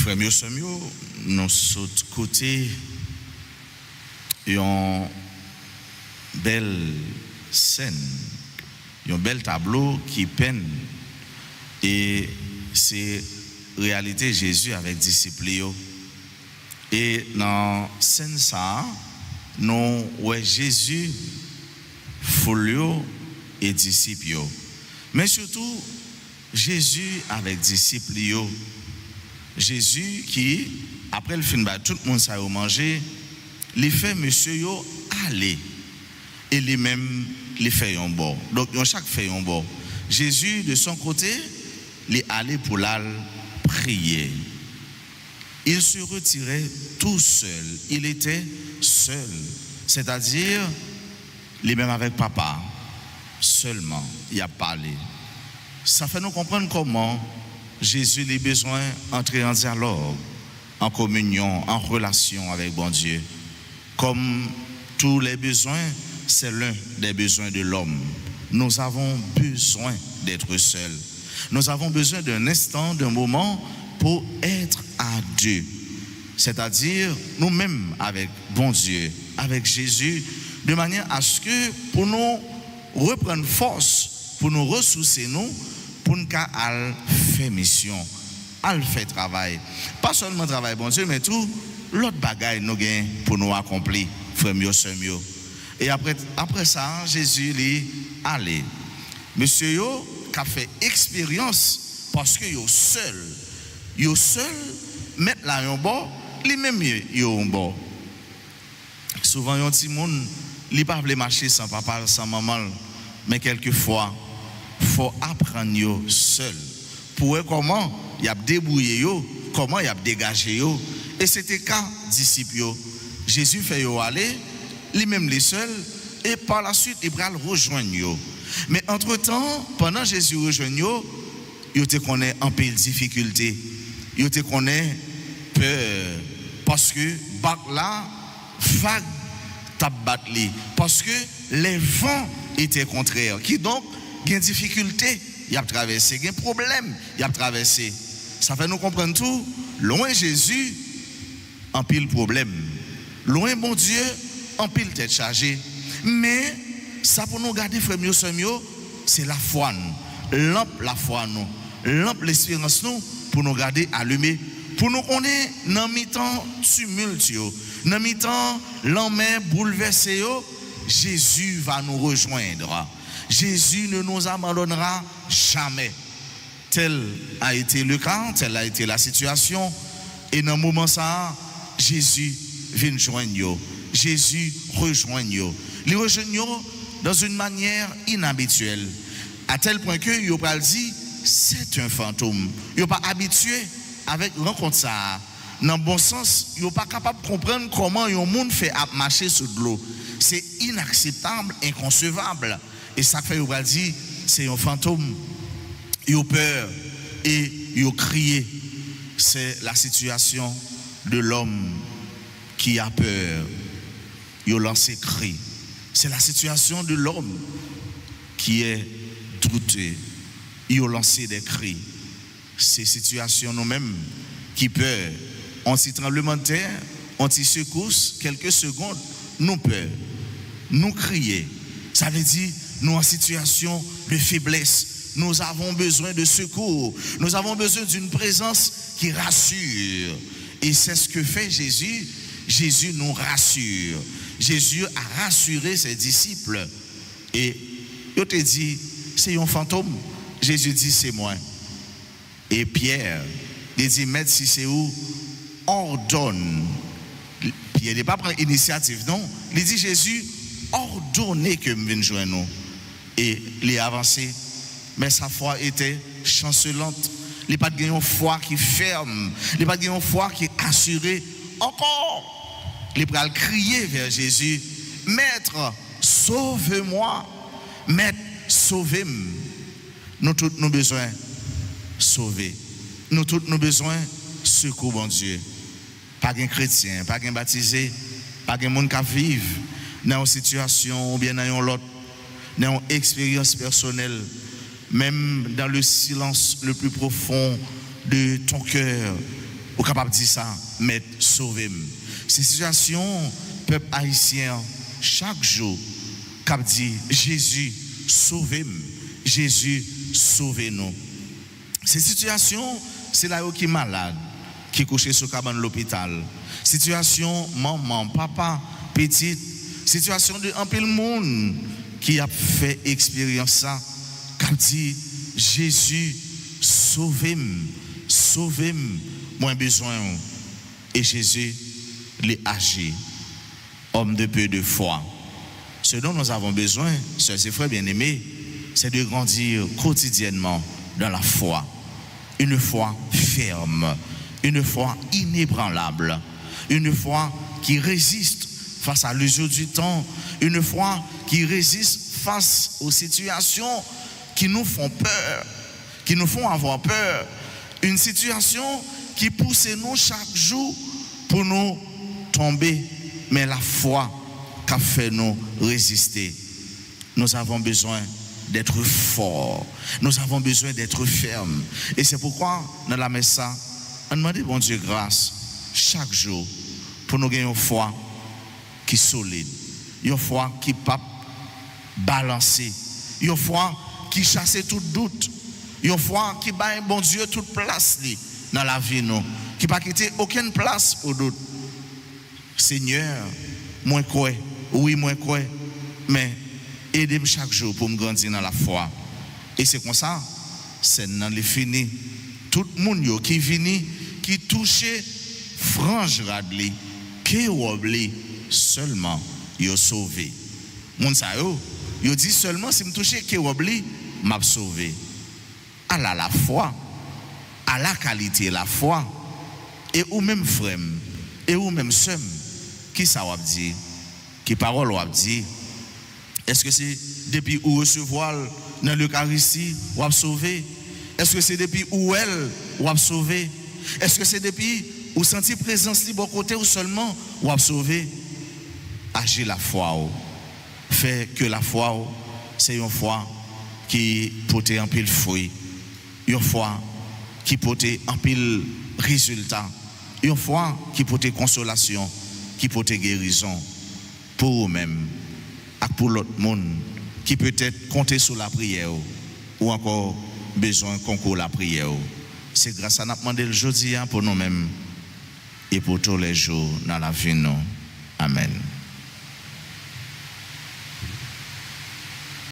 Frère Miosomio, nous sommes côté une belle scène, un bel tableau qui peint et c'est réalité Jésus avec disciples. Et dans scène ça, nous voyons Jésus folio et disciples. Mais surtout Jésus avec disciples. Jésus qui, après le film, tout le monde s'est mangé, il fait monsieur yo aller. Et lui-même, il fait un bord. Donc, chaque fait un bord. Jésus, de son côté, il est allé pour la prier. Il se retirait tout seul. Il était seul. C'est-à-dire, lui-même avec papa, seulement, il a parlé. Ça fait nous comprendre comment Jésus a besoin d'entrer en dialogue, en communion, en relation avec bon Dieu. Comme tous les besoins, c'est l'un des besoins de l'homme. Nous avons besoin d'être seuls. Nous avons besoin d'un instant, d'un moment pour être à Dieu. C'est-à-dire nous-mêmes avec bon Dieu, avec Jésus, de manière à ce que pour nous reprendre force, pour nous ressourcer nous, pour nous faire mission, à faire travail. Pas seulement travail, bon Dieu, mais tout l'autre bagaille nous gagne pour nous accomplir, frère mieux, sœur mieux. Et après ça, Jésus lui allé. Monsieur yo qui a fait expérience parce que yo seul, mettre là un bord, lui-même yo un bord. Souvent yon petit monde, il pas veut marcher sans papa, sans maman, mais quelquefois faut apprendre yo seul. Pour voir comment il a débrouillé yo, comment il a dégagé yo. Et c'était cas disciples yo. Jésus fait yo aller, lui-même les seuls, et par la suite il va le rejoindre yo. Mais entre-temps, pendant Jésus rejoint yo, yo te connaît en pile difficulté. Yo te connaît peur parce que bac là vague t'a battu parce que les vents étaient contraires. Qui donc une difficulté, il a traversé, un problème, il a traversé. Ça fait nous comprendre tout. Loin Jésus, en pile problème. Loin mon Dieu, en pile tête chargée. Mais ça pour nous garder frère mieux, c'est la foi nous. Lampe la foi nous. Lampe l'espérance nous pour nous garder allumés. Pour nous qu'on est dans mi-temps tumulte, dans mi-temps l'homme bouleversé, Jésus va nous rejoindre. Jésus ne nous abandonnera jamais. Tel a été le cas, telle a été la situation. Et dans le moment ça, Jésus vient joindre nous. Jésus rejoint nous. Il rejoint nous dans une manière inhabituelle. À tel point que il a dit, c'est un fantôme. Il n'est pas habitué avec rencontre ça. Dans le bon sens, il n'est pas capable de comprendre comment un monde fait marcher sur de l'eau. C'est inacceptable, inconcevable. Et ça fait, il va dire, c'est un fantôme. Il a peur et il a crié. C'est la situation de l'homme qui a peur. Il a lancé cri. C'est la situation de l'homme qui est douté. Il a lancé des cris. C'est la situation nous-mêmes qui peur. On s'y tremblement de terre, on s'y secousse, quelques secondes, nous peur. Nous crier. Ça veut dire, nous en situation de faiblesse. Nous avons besoin de secours. Nous avons besoin d'une présence qui rassure. Et c'est ce que fait Jésus. Jésus nous rassure. Jésus a rassuré ses disciples. Et il te dit, c'est un fantôme. Jésus dit, c'est moi. Et Pierre, il dit, maître, si c'est où, ordonne. Pierre n'est pas prendre initiative, non. Il dit, Jésus, ordonnez que je vienne joindre nous. Et il est avancé. Mais sa foi était chancelante. Il n'y a pas de foi qui ferme. Il n'y a pas de foi qui est assurée. Encore, il va crier vers Jésus. Maître, sauve-moi. Maître, sauvez-moi. Nous tous nous besoin sauver. Nous tous nous besoin secours, bon Dieu. Pas un chrétien, pas un baptisé, pas un monde qui vit dans une situation ou bien dans une autre, dans une expérience personnelle. Même dans le silence le plus profond de ton cœur, ou capable de dire ça, mais sauvez-moi. Ces situations, peuple haïtien, chaque jour, cap dit Jésus, sauvez-moi. Jésus, sauvez-nous. Ces situations, c'est là où qui est malade, qui est couché sur cabane de l'hôpital. Situation maman, papa, petite, situation de un peu le monde qui a fait expérience ça, qui dit Jésus, sauvez-moi, sauvez-moi, moi besoin. Et Jésus les agit, homme de peu de foi. Ce dont nous avons besoin, sœurs et frères bien-aimés, c'est de grandir quotidiennement dans la foi. Une foi ferme, une foi inébranlable, une foi qui résiste face à l'usure du temps, une foi qui résiste face aux situations qui nous font peur, qui nous font avoir peur, une situation qui pousse nous chaque jour pour nous tomber, mais la foi qui a fait nous résister. Nous avons besoin d'être forts, nous avons besoin d'être fermes. Et c'est pourquoi, dans la messe, on demande bon Dieu grâce chaque jour pour nous gagner une foi qui est solide, une foi qui n'est pas balancée, une foi qui chasse tout doute, une foi qui bat bon Dieu toute place dans la vie, nous, qui ne pas quitter aucune place au doute. Seigneur, moi quoi, oui, moi quoi, mais aidez-moi chaque jour pour me grandir dans la foi. Et c'est comme ça, c'est dans les finis. Tout le monde qui vient, qui touche frange radli, qui oublie seulement, yo sauvé. Moun sa yo dit seulement si me touche qui oublie, m'a sauvé. À la foi, à la qualité la foi, et ou même frère, et ou même sœur, qui ça wap dit, qui parole wap dit. Est-ce que c'est depuis ou recevoir dans l'Eucharistie ou a sauvé? Est-ce que c'est depuis où elle ou a sauvé? Est-ce que c'est depuis ou senti présence libre côté ou seulement ou a sauvé? Agir la foi. Fait que la foi, c'est une foi qui porte un pile fruit. Une foi qui porte un pile résultat. Une foi qui porte consolation, qui porte guérison pour eux-mêmes. Et pour l'autre monde qui peut-être compter sur la prière ou encore besoin de concours la prière. C'est grâce à nous demander le jeudi pour nous-mêmes et pour tous les jours dans la vie. Amen.